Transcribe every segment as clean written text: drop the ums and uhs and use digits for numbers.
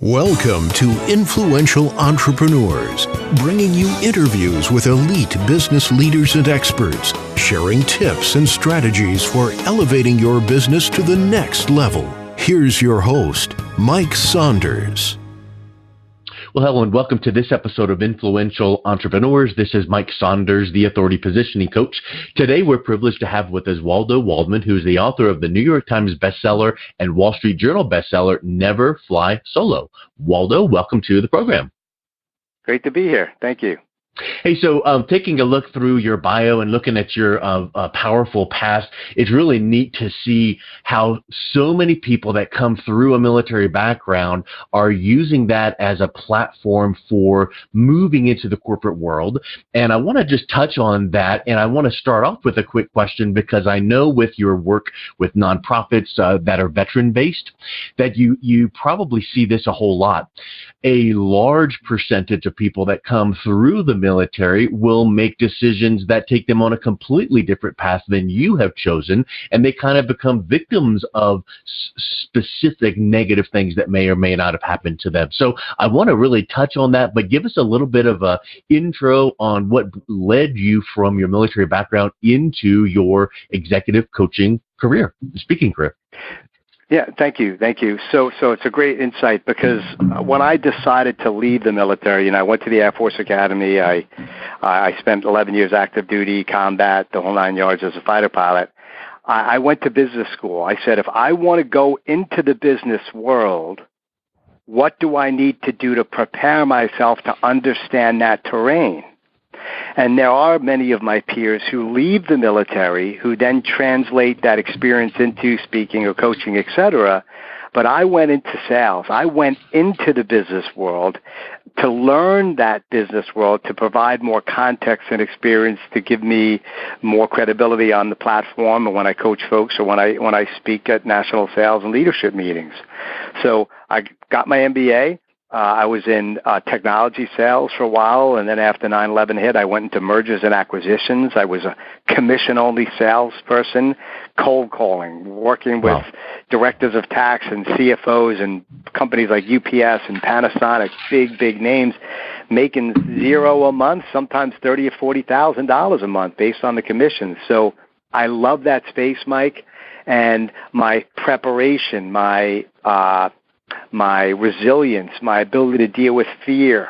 Welcome to Influential Entrepreneurs, bringing you interviews with elite business leaders and experts, sharing tips and strategies for elevating your business to the next level. Here's your host, Mike Saunders. Well, hello and welcome to this episode of Influential Entrepreneurs. This is Mike Saunders, the Authority Positioning Coach. Today, we're privileged to have with us Waldo Waldman, who's the author of the New York Times bestseller and Wall Street Journal bestseller, Never Fly Solo. Waldo, welcome to the program. Great to be here. Thank you. Hey, so taking a look through your bio and looking at your powerful past, it's really neat to see how so many people that come through a military background are using that as a platform for moving into the corporate world. And I want to just touch on that, and I want to start off with a quick question, because I know with your work with nonprofits that are veteran-based, that you probably see this a whole lot. A large percentage of people that come through the military will make decisions that take them on a completely different path than you have chosen, and they kind of become victims of specific negative things that may or may not have happened to them. So I want to really touch on that, but give us a little bit of a intro on what led you from your military background into your executive coaching career, speaking career. Yeah, thank you. So it's a great insight, because when I decided to leave the military, I went to the Air Force Academy. I spent 11 years active duty, combat, the whole 9 yards as a fighter pilot. I went to business school. I said, if I want to go into the business world, what do I need to do to prepare myself to understand that terrain? And there are many of my peers who leave the military who then translate that experience into speaking or coaching, etc. But I went into sales. I went into the business world to learn that business world, to provide more context and experience, to give me more credibility on the platform, or when I coach folks, or when I speak at national sales and leadership meetings. So I got my MBA. I was in technology sales for a while, and then after 9/11 hit, I went into mergers and acquisitions. I was a commission-only salesperson, cold calling, working with directors of tax and CFOs and companies like UPS and Panasonic, big names, making zero a month, sometimes $30,000 or $40,000 a month based on the commissions. So I love that space, Mike, and my preparation, my resilience, my ability to deal with fear,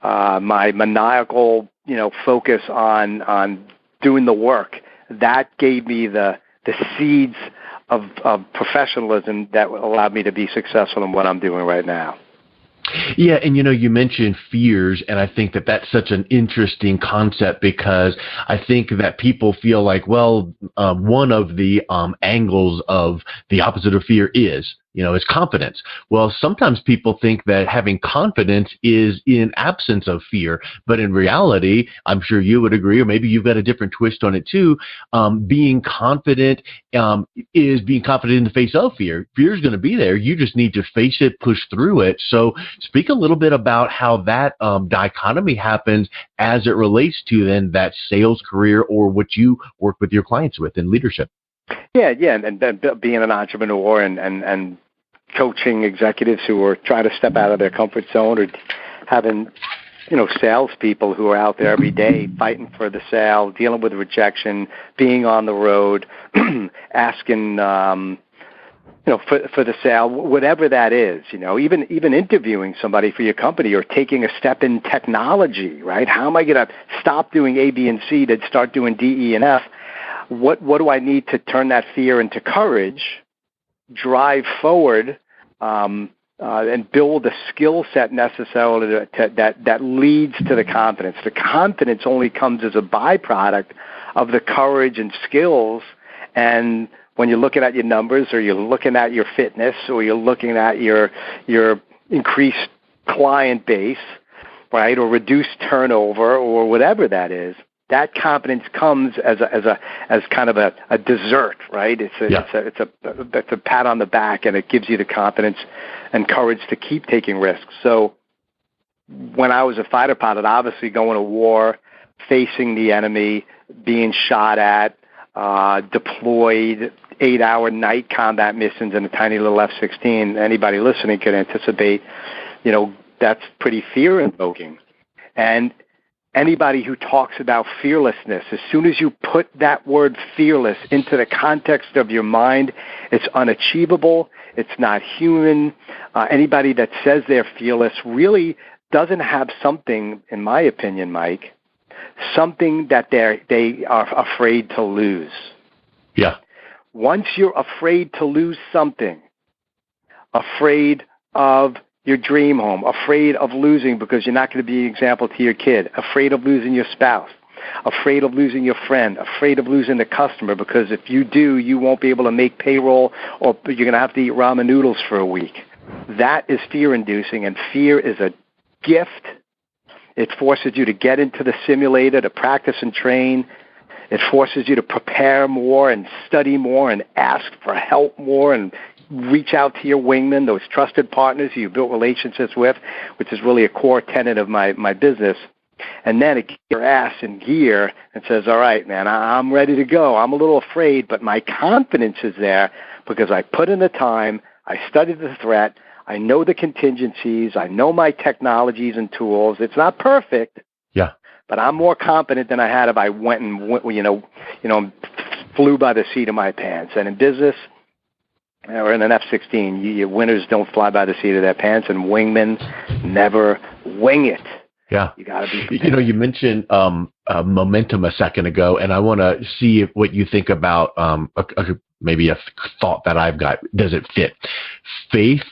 my maniacal, focus on doing the work, that gave me the seeds of professionalism that allowed me to be successful in what I'm doing right now. Yeah, and you mentioned fears, and I think that that's such an interesting concept, because I think that people feel like, one of the angles of the opposite of fear is confidence. Well, sometimes people think that having confidence is in absence of fear, but in reality, I'm sure you would agree, or maybe you've got a different twist on it too. Being confident is being confident in the face of fear. Fear is going to be there. You just need to face it, push through it. So speak a little bit about how that dichotomy happens as it relates to then that sales career, or what you work with your clients with in leadership. Yeah, and being an entrepreneur and coaching executives who are trying to step out of their comfort zone, or having, salespeople who are out there every day fighting for the sale, dealing with rejection, being on the road, asking, for the sale, whatever that is, even interviewing somebody for your company, or taking a step in technology, right? How am I going to stop doing A, B, and C to start doing D, E, and F? What do I need to turn that fear into courage, drive forward, and build a skill set necessarily that leads to the confidence? The confidence only comes as a byproduct of the courage and skills. And when you're looking at your numbers, or you're looking at your fitness, or you're looking at your increased client base, right, or reduced turnover, or whatever that is, that confidence comes as kind of a dessert, right? It's a pat on the back, and it gives you the confidence and courage to keep taking risks. So when I was a fighter pilot, obviously going to war, facing the enemy, being shot at, deployed 8-hour night combat missions in a tiny little F-16, anybody listening could anticipate, that's pretty fear-invoking. And anybody who talks about fearlessness, as soon as you put that word fearless into the context of your mind, it's unachievable, it's not human. Anybody that says they're fearless really doesn't have something, in my opinion, Mike, something that they are afraid to lose. Yeah. Once you're afraid to lose something, afraid of your dream home, afraid of losing because you're not going to be an example to your kid, afraid of losing your spouse, afraid of losing your friend, afraid of losing the customer because if you do, you won't be able to make payroll or you're going to have to eat ramen noodles for a week. That is fear-inducing, and fear is a gift. It forces you to get into the simulator, to practice and train. It forces you to prepare more and study more and ask for help more and reach out to your wingmen, those trusted partners you built relationships with, which is really a core tenet of my business. And then it gets your ass in gear and says, all right, man, I'm ready to go. I'm a little afraid, but my confidence is there because I put in the time, I studied the threat, I know the contingencies, I know my technologies and tools. It's not perfect, but I'm more confident than I had if I went and flew by the seat of my pants. And in business, or in an F-16, your winners don't fly by the seat of their pants, and wingmen never wing it. Yeah. You got to be prepared. You mentioned momentum a second ago, and I want to see what you think about maybe a thought that I've got. Does it fit? Faith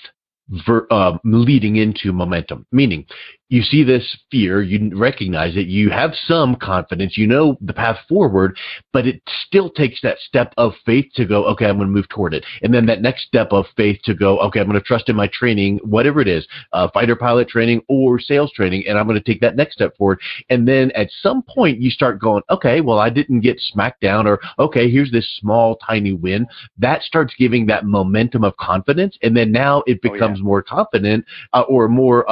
leading into momentum, meaning you see this fear, you recognize it, you have some confidence, you know the path forward, but it still takes that step of faith to go, okay, I'm going to move toward it. And then that next step of faith to go, okay, I'm going to trust in my training, whatever it is, fighter pilot training or sales training, and I'm going to take that next step forward. And then at some point you start going, okay, well, I didn't get smacked down, or okay, here's this small, tiny win. That starts giving that momentum of confidence. And then now it becomes more confident or more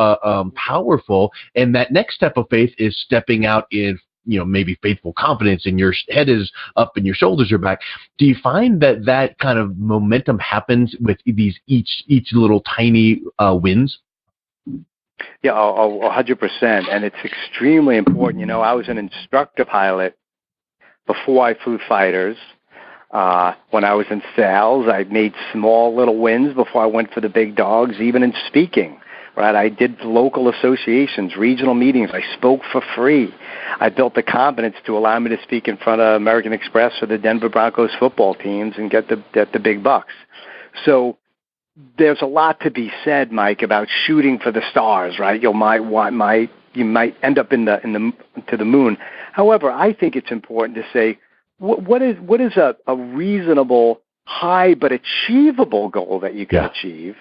powerful. And that next step of faith is stepping out in, maybe faithful confidence, and your head is up and your shoulders are back. Do you find that kind of momentum happens with these each little tiny wins? Yeah, 100%. And it's extremely important. I was an instructor pilot before I flew fighters. When I was in sales, I made small little wins before I went for the big dogs, even in speaking. Right, I did local associations, regional meetings. I spoke for free. I built the confidence to allow me to speak in front of American Express or the Denver Broncos football teams and get the big bucks. So there's a lot to be said, Mike, about shooting for the stars. Right, you might end up to the moon. However, I think it's important to say what is a reasonable, high but achievable goal that you can achieve.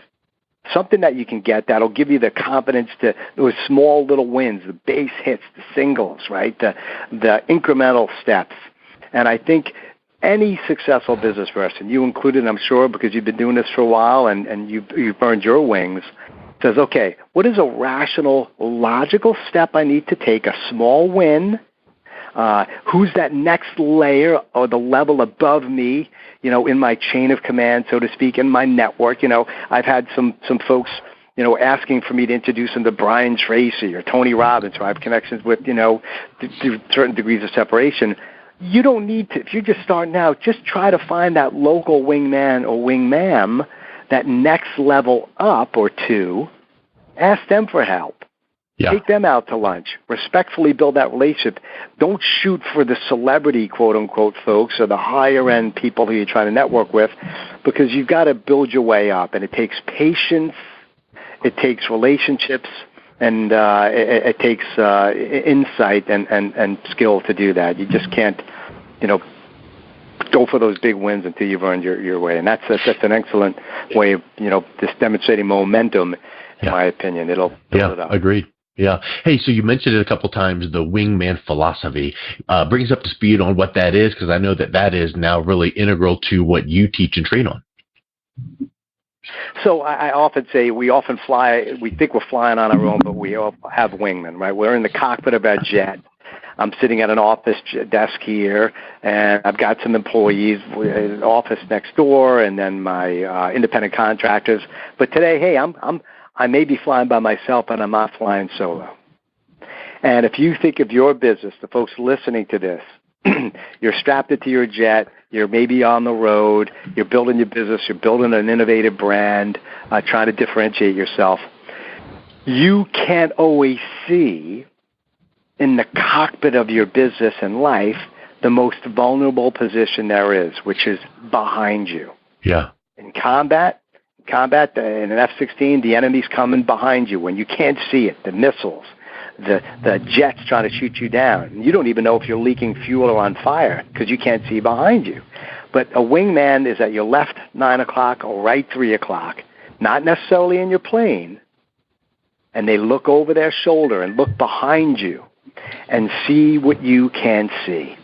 Something that you can get that'll give you the confidence to those small little wins, the base hits, the singles, right? The incremental steps. And I think any successful business person, you included, I'm sure, because you've been doing this for a while and you've earned your wings, says, okay, what is a rational, logical step I need to take, a small win? Who's that next layer or the level above me, in my chain of command, so to speak, in my network? I've had some folks, asking for me to introduce them to Brian Tracy or Tony Robbins, who I have connections with, to certain degrees of separation. You don't need to, if you're just starting out, just try to find that local wingman or wingmam, that next level up or two, ask them for help. Yeah. Take them out to lunch. Respectfully build that relationship. Don't shoot for the celebrity, quote-unquote, folks or the higher-end people who you're trying to network with, because you've got to build your way up. And it takes patience. It takes relationships. And it takes insight and skill to do that. You just can't, go for those big wins until you've earned your way. And that's an excellent way of, just demonstrating momentum, in my opinion. It'll build it up. Agreed. Yeah. Hey, so you mentioned it a couple times, the wingman philosophy. Bring us up to speed on what that is, because I know that is now really integral to what you teach and train on. So I often say we think we're flying on our own, but we all have wingmen, right? We're in the cockpit of our jet. I'm sitting at an office desk here, and I've got some employees, an office next door, and then my independent contractors. But today, hey, I may be flying by myself, but I'm not flying solo. And if you think of your business, the folks listening to this, you're strapped into your jet, you're maybe on the road, you're building your business, you're building an innovative brand, trying to differentiate yourself. You can't always see in the cockpit of your business and life the most vulnerable position there is, which is behind you. Yeah. In combat, in an F-16, the enemy's coming behind you when you can't see it, the missiles, the jets trying to shoot you down. You don't even know if you're leaking fuel or on fire because you can't see behind you. But a wingman is at your left 9 o'clock or right 3 o'clock, not necessarily in your plane, and they look over their shoulder and look behind you and see what you can't see.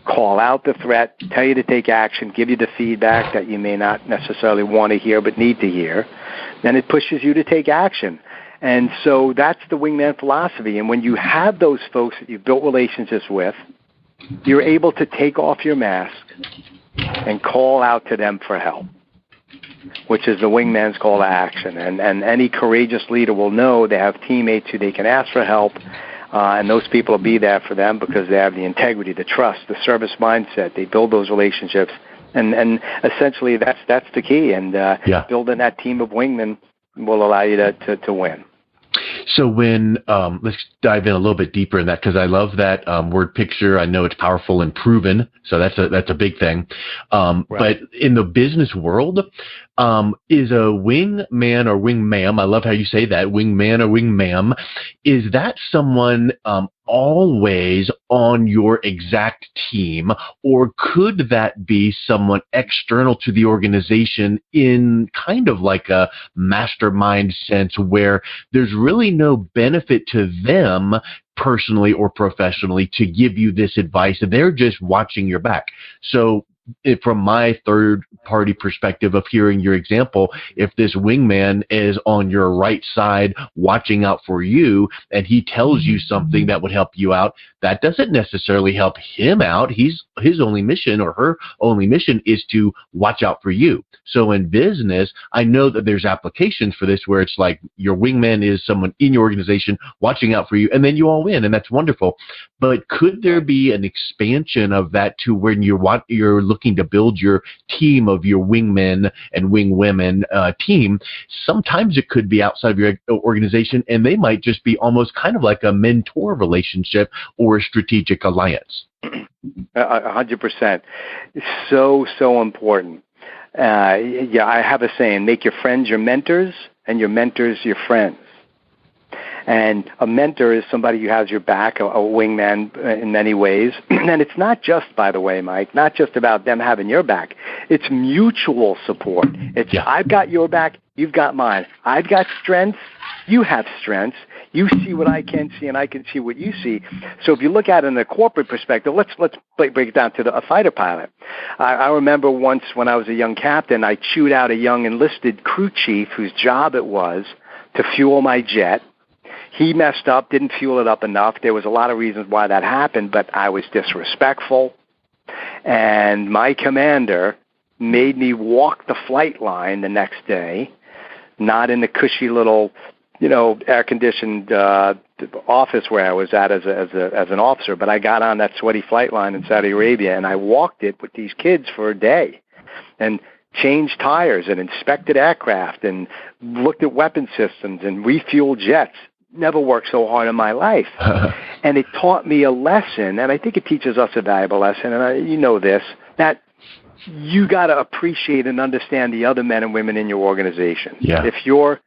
Call out the threat, tell you to take action, give you the feedback that you may not necessarily want to hear but need to hear. Then it pushes you to take action. And so that's the wingman philosophy. And when you have those folks that you've built relationships with, you're able to take off your mask and call out to them for help, which is the wingman's call to action. And any courageous leader will know they have teammates who they can ask for help, and those people will be there for them because they have the integrity, the trust, the service mindset. They build those relationships. And essentially that's the key. And building that team of wingmen will allow you to win. So when, let's dive in a little bit deeper in that, because I love that word picture. I know it's powerful and proven, so that's a big thing. Right. But in the business world, is a wingman or wingmam, I love how you say that, wingman or wingmam, is that someone always on your exact team, or could that be someone external to the organization in kind of like a mastermind sense where there's really no benefit to them personally or professionally to give you this advice, and they're just watching your back? So from my third-party perspective of hearing your example, if this wingman is on your right side watching out for you and he tells you something that would help you out, that doesn't necessarily help him out. His only mission or her only mission is to watch out for you. So in business, I know that there's applications for this where it's like your wingman is someone in your organization watching out for you, and then you all win, and that's wonderful. But could there be an expansion of that to when you're looking to build your team of your wingmen and wingwomen team? Sometimes it could be outside of your organization, and they might just be almost kind of like a mentor relationship or a strategic alliance. 100%. So important. I have a saying, make your friends your mentors and your mentors your friends. And a mentor is somebody who has your back, a wingman in many ways. And it's not just, by the way, Mike, not just about them having your back. It's mutual support. It's I've got your back, you've got mine. I've got strengths, you have strengths. You see what I can see, and I can see what you see. So if you look at it in a corporate perspective, let's break it down to a fighter pilot. I remember once when I was a young captain, I chewed out a young enlisted crew chief whose job it was to fuel my jet. He messed up, didn't fuel it up enough. There was a lot of reasons why that happened, but I was disrespectful. And my commander made me walk the flight line the next day, not in the cushy little, air-conditioned office where I was at as an officer, but I got on that sweaty flight line in Saudi Arabia, and I walked it with these kids for a day and changed tires and inspected aircraft and looked at weapon systems and refueled jets. Never worked so hard in my life. And it taught me a lesson, and I think it teaches us a valuable lesson, and this, that you got to appreciate and understand the other men and women in your organization. Yeah. If you're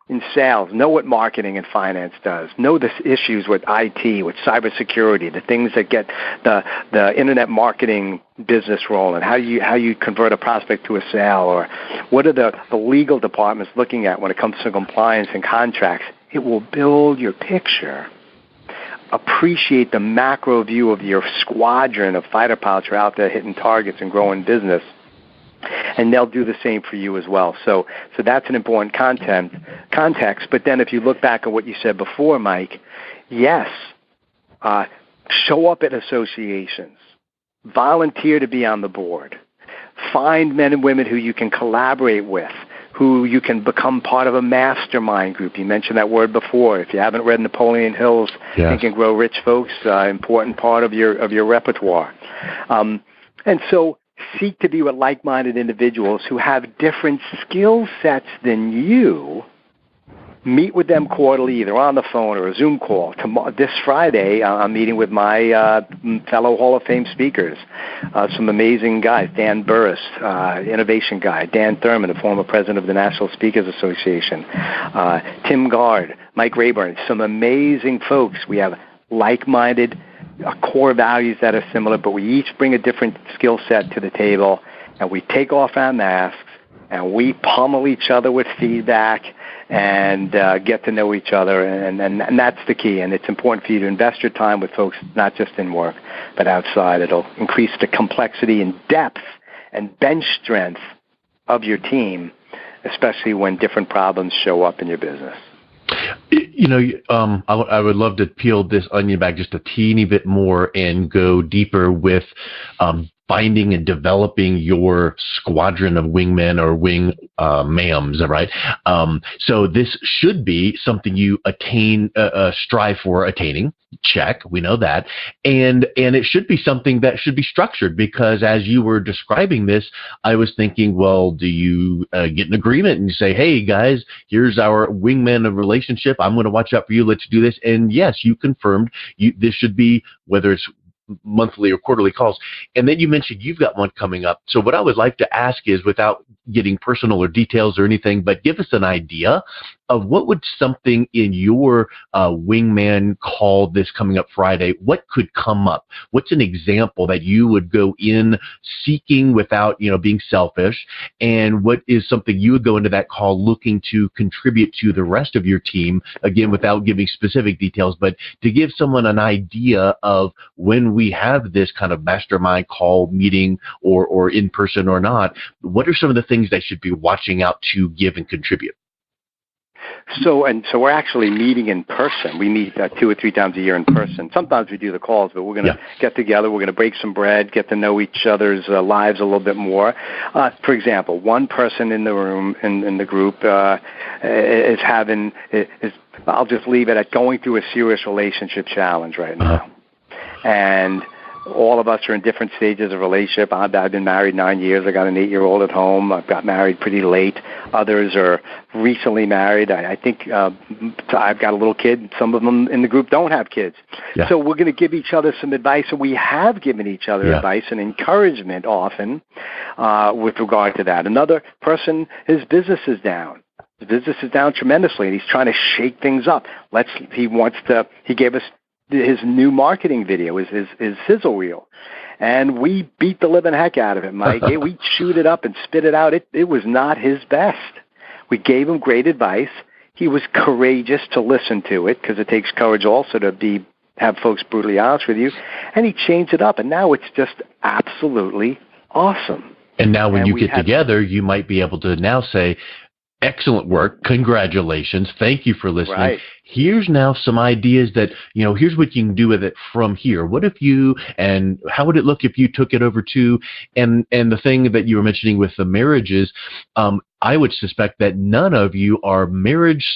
in sales, know what marketing and finance does. Know the issues with IT, with cybersecurity, the things that get the internet marketing business rolling, how you convert a prospect to a sale, or what are the legal departments looking at when it comes to compliance and contracts. It will build your picture. Appreciate the macro view of your squadron of fighter pilots who are out there hitting targets and growing business. And they'll do the same for you as well. So that's an important context. But then if you look back at what you said before, Mike, yes, Show up at associations. Volunteer to be on the board. Find men and women who you can collaborate with, who you can become part of a mastermind group. You mentioned that word before. If you haven't read Napoleon Hill's Think and Grow Rich, folks, important part of your repertoire. And so seek to be with like-minded individuals who have different skill sets than you. Meet with them quarterly, either on the phone or a Zoom call. This Friday, I'm meeting with my fellow Hall of Fame speakers, some amazing guys. Dan Burris, innovation guy. Dan Thurman, the former president of the National Speakers Association. Tim Gard, Mike Rayburn, some amazing folks. We have like-minded core values that are similar, but we each bring a different skill set to the table, and we take off our masks, and we pummel each other with feedback and get to know each other, and that's the key. And it's important for you to invest your time with folks, not just in work, but outside. It'll increase the complexity and depth and bench strength of your team, especially when different problems show up in your business. I would love to peel this onion back just a teeny bit more and go deeper with finding and developing your squadron of wingmen or wing ma'ams, right? So this should be something you strive for attaining. Check, we know that. And it should be something that should be structured, because as you were describing this, I was thinking, well, do you get an agreement and you say, hey guys, here's our wingman of relationship. I'm going to watch out for you. Let's do this. And yes, you confirmed this should be, whether it's monthly or quarterly calls. And then you mentioned you've got one coming up. So what I would like to ask is, without getting personal or details or anything, but give us an idea of what would something in your wingman call this coming up Friday, what could come up? What's an example that you would go in seeking without, being selfish? And what is something you would go into that call looking to contribute to the rest of your team, again, without giving specific details, but to give someone an idea of when we have this kind of mastermind call meeting or in person or not, what are some of the things they should be watching out to give and contribute? So we're actually meeting in person. We meet 2 or 3 times a year in person. Sometimes we do the calls, but we're going to get together. We're going to break some bread, get to know each other's lives a little bit more. For example, one person in the room, in the group, is I'll just leave it at going through a serious relationship challenge right now. And all of us are in different stages of relationship. I've been married 9 years. I got an 8-year-old at home. I've got married pretty late. Others are recently married. I think I've got a little kid. Some of them in the group don't have kids. Yeah. So we're going to give each other some advice, and we have given each other advice and encouragement often with regard to that. Another person, his business is down. His business is down tremendously, and he's trying to shake things up. He gave us his new marketing video, his sizzle reel. And we beat the living heck out of it, Mike. We chewed it up and spit it out. It was not his best. We gave him great advice. He was courageous to listen to it, because it takes courage also to have folks brutally honest with you. And he changed it up, and now it's just absolutely awesome. And now when you get together, you might be able to now say, excellent work. Congratulations. Thank you for listening. Right. Here's now some ideas that, here's what you can do with it from here. What if and how would it look if you took it over to, and the thing that you were mentioning with the marriages, I would suspect that none of you are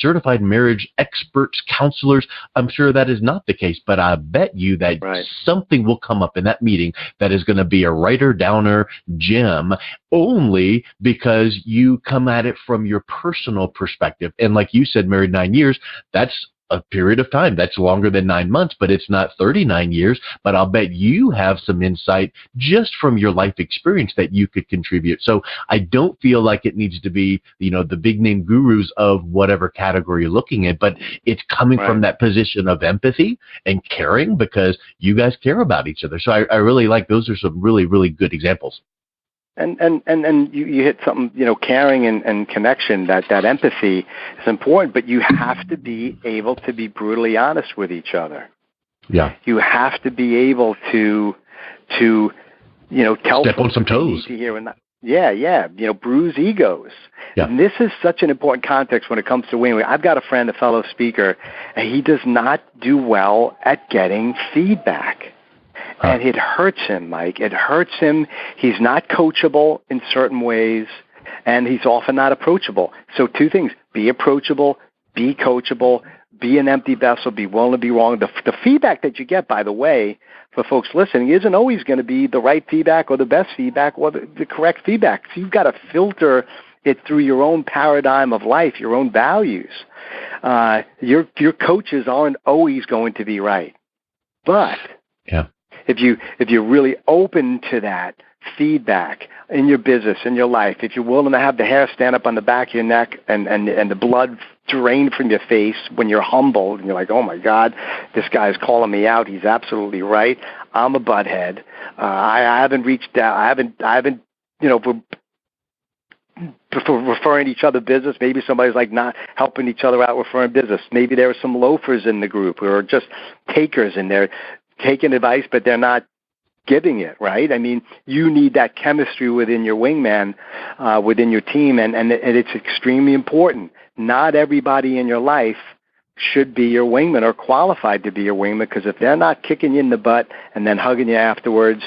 certified marriage experts, counselors. I'm sure that is not the case, but I bet you that something will come up in that meeting that is going to be a writer-downer gem, only because you come at it from your personal perspective. And like you said, married 9 years, that's a period of time. That's longer than 9 months, but it's not 39 years. But I'll bet you have some insight just from your life experience that you could contribute. So I don't feel like it needs to be, the big name gurus of whatever category you're looking at, but it's coming from that position of empathy and caring, because you guys care about each other. So I really like, those are some really, really good examples. And you hit something, caring and connection, that empathy is important, but you have to be able to be brutally honest with each other. Yeah. You have to be able to tell step on some toes. To hear and not. bruise egos. Yeah. And this is such an important context when it comes to winning. I've got a friend, a fellow speaker, and he does not do well at getting feedback. And it hurts him, Mike. It hurts him. He's not coachable in certain ways, and he's often not approachable. So two things: be approachable, be coachable, be an empty vessel, be willing to be wrong. The feedback that you get, by the way, for folks listening, isn't always going to be the right feedback or the best feedback or the correct feedback. So you've got to filter it through your own paradigm of life, your own values. Your coaches aren't always going to be right. But if you're really open to that feedback in your business, in your life, if you're willing to have the hair stand up on the back of your neck and the blood drain from your face when you're humbled and you're like, oh my God, this guy's calling me out. He's absolutely right. I'm a butthead. I haven't reached out. I haven't, for referring each other business. Maybe somebody's like not helping each other out referring business. Maybe there are some loafers in the group who are just takers and they're taking advice, but they're not giving it, right? I mean, you need that chemistry within your wingman, within your team, and it's extremely important. Not everybody in your life should be your wingman or qualified to be your wingman, because if they're not kicking you in the butt and then hugging you afterwards,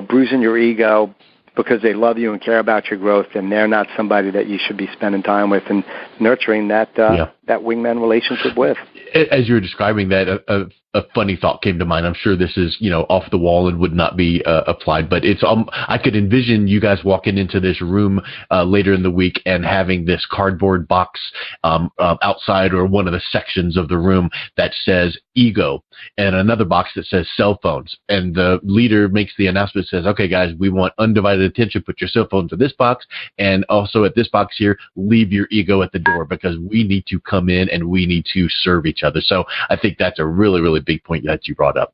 bruising your ego because they love you and care about your growth, then they're not somebody that you should be spending time with and nurturing that wingman relationship with. As you were describing that, a funny thought came to mind. I'm sure this is, off the wall and would not be applied, but it's I could envision you guys walking into this room later in the week and having this cardboard box outside or one of the sections of the room that says ego, and another box that says cell phones. And the leader makes the announcement, says, okay, guys, we want undivided attention. Put your cell phones in this box, and also at this box here, leave your ego at the door, because we need to come in and we need to serve each other. So I think that's a really, really big point that you brought up.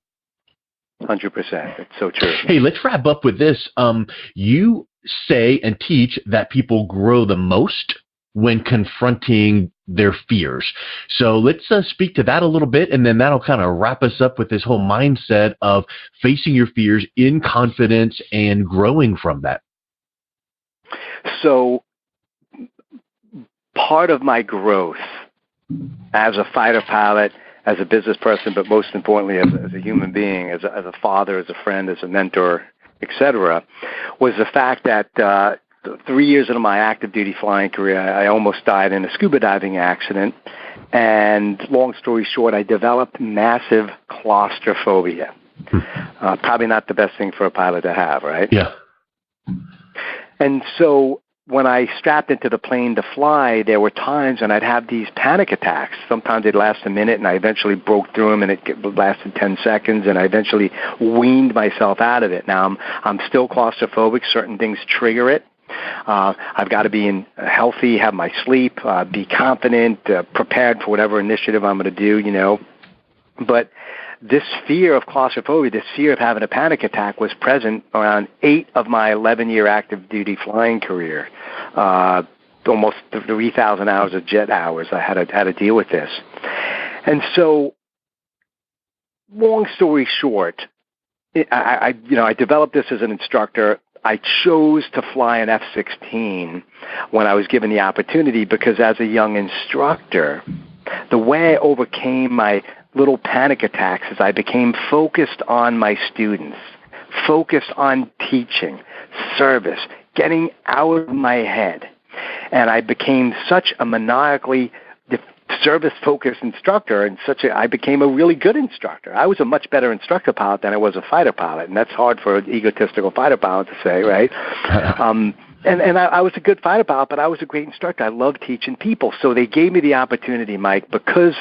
100%. It's so true. Hey, let's wrap up with this. You say and teach that people grow the most when confronting their fears. So let's speak to that a little bit, and then that'll kind of wrap us up with this whole mindset of facing your fears in confidence and growing from that. So part of my growth as a fighter pilot, as a business person, but most importantly as a human being, as a father, as a friend, as a mentor, etc., was the fact that 3 years into my active duty flying career, I almost died in a scuba diving accident. And long story short, I developed massive claustrophobia. Probably not the best thing for a pilot to have, right? Yeah. And so when I strapped into the plane to fly, there were times when I'd have these panic attacks. Sometimes they'd last a minute, and I eventually broke through them, and it lasted 10 seconds, and I eventually weaned myself out of it. Now, I'm still claustrophobic. Certain things trigger it. I've got to be healthy, have my sleep, be confident, prepared for whatever initiative I'm going to do, But this fear of claustrophobia, this fear of having a panic attack was present around 8 of my 11-year active duty flying career. Almost 3,000 hours of jet hours I had to deal with this. And so, long story short, I developed this as an instructor. I chose to fly an F-16 when I was given the opportunity, because as a young instructor, the way I overcame my little panic attacks is I became focused on my students, focused on teaching, service, getting out of my head. And I became such a maniacally service-focused instructor, and I became a really good instructor. I was a much better instructor pilot than I was a fighter pilot, and that's hard for an egotistical fighter pilot to say, right? And I was a good fighter pilot, but I was a great instructor. I loved teaching people. So they gave me the opportunity, Mike, because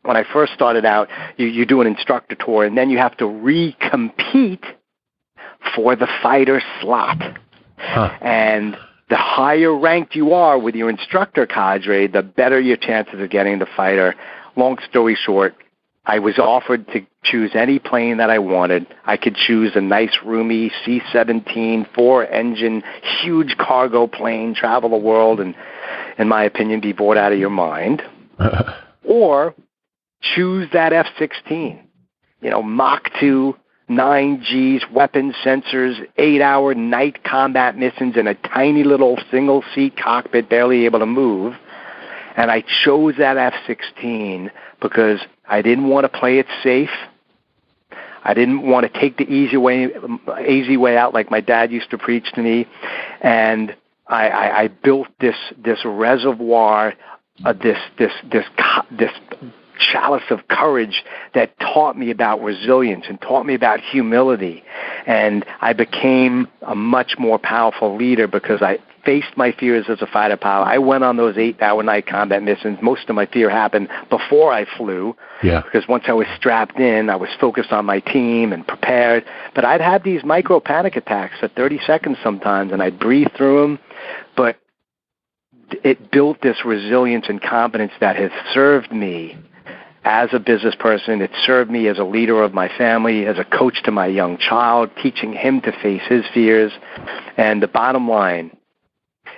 when I first started out, you do an instructor tour, and then you have to recompete for the fighter slot. And the higher ranked you are with your instructor cadre, the better your chances of getting the fighter. Long story short, I was offered to choose any plane that I wanted. I could choose a nice, roomy C-17, 4-engine, huge cargo plane, travel the world, and, in my opinion, be bored out of your mind. Or choose that F-16, Mach 2, 9Gs, weapons, sensors, 8-hour night combat missions in a tiny little single-seat cockpit, barely able to move. And I chose that F-16 because I didn't want to play it safe. I didn't want to take the easy way out like my dad used to preach to me. And I built this reservoir, this chalice of courage that taught me about resilience and taught me about humility. And I became a much more powerful leader because I faced my fears as a fighter pilot. I went on those 8-hour night combat missions. Most of my fear happened before I flew. Yeah. Because once I was strapped in, I was focused on my team and prepared. But I'd have these micro panic attacks at 30 seconds sometimes, and I'd breathe through them. But it built this resilience and confidence that has served me as a business person. It served me as a leader of my family, as a coach to my young child, teaching him to face his fears. And the bottom line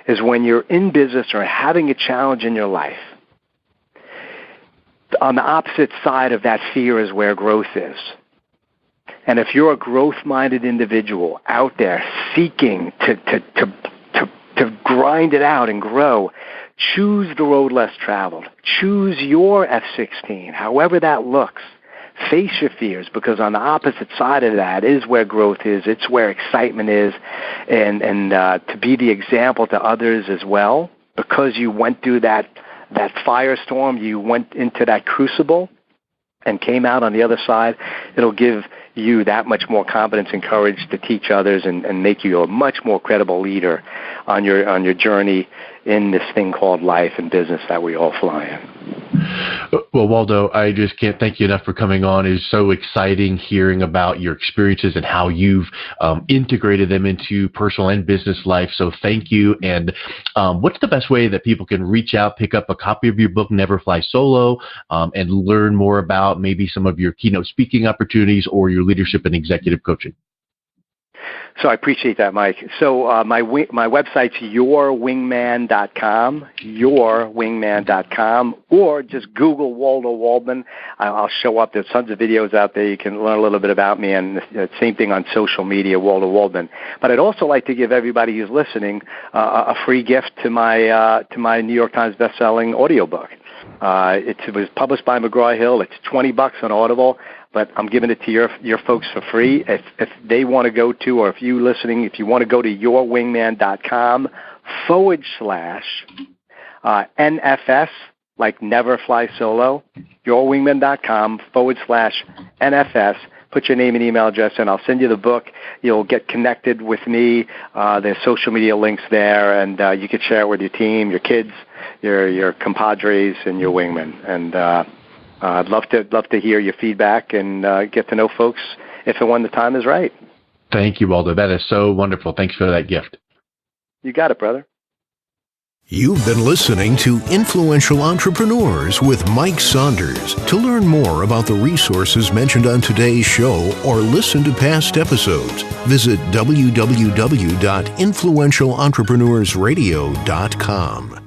is when you're in business or having a challenge in your life, on the opposite side of that fear is where growth is. And if you're a growth-minded individual out there seeking to grind it out and grow, choose the road less traveled. Choose your F-16, however that looks. Face your fears, because on the opposite side of that is where growth is. It's where excitement is, and to be the example to others as well, because you went through that firestorm, you went into that crucible and came out on the other side. It'll give you that much more confidence and courage to teach others and make you a much more credible leader on your journey in this thing called life and business that we all fly in. Well, Waldo, I just can't thank you enough for coming on. It's so exciting hearing about your experiences and how you've integrated them into personal and business life. So thank you. And what's the best way that people can reach out, pick up a copy of your book, Never Fly Solo, and learn more about maybe some of your keynote speaking opportunities or your leadership and executive coaching? So I appreciate that, Mike. So my website's yourwingman.com, yourwingman.com, or just Google Waldo Waldman. I'll show up. There's tons of videos out there. You can learn a little bit about me, and the same thing on social media, Waldo Waldman. But I'd also like to give everybody who's listening a free gift to my New York Times best-selling audiobook. It was published by McGraw-Hill. It's $20 on Audible. But I'm giving it to your folks for free. If they want to go to, or if you listening, if you want to go to yourwingman.com/NFS, like Never Fly Solo, yourwingman.com/NFS. Put your name and email address in. I'll send you the book. You'll get connected with me. There's social media links there, and you can share it with your team, your kids, your compadres, and your wingmen. And I'd love to hear your feedback and get to know folks if and when the time is right. Thank you, Waldo. That is so wonderful. Thanks for that gift. You got it, brother. You've been listening to Influential Entrepreneurs with Mike Saunders. To learn more about the resources mentioned on today's show or listen to past episodes, visit www.influentialentrepreneurssradio.com.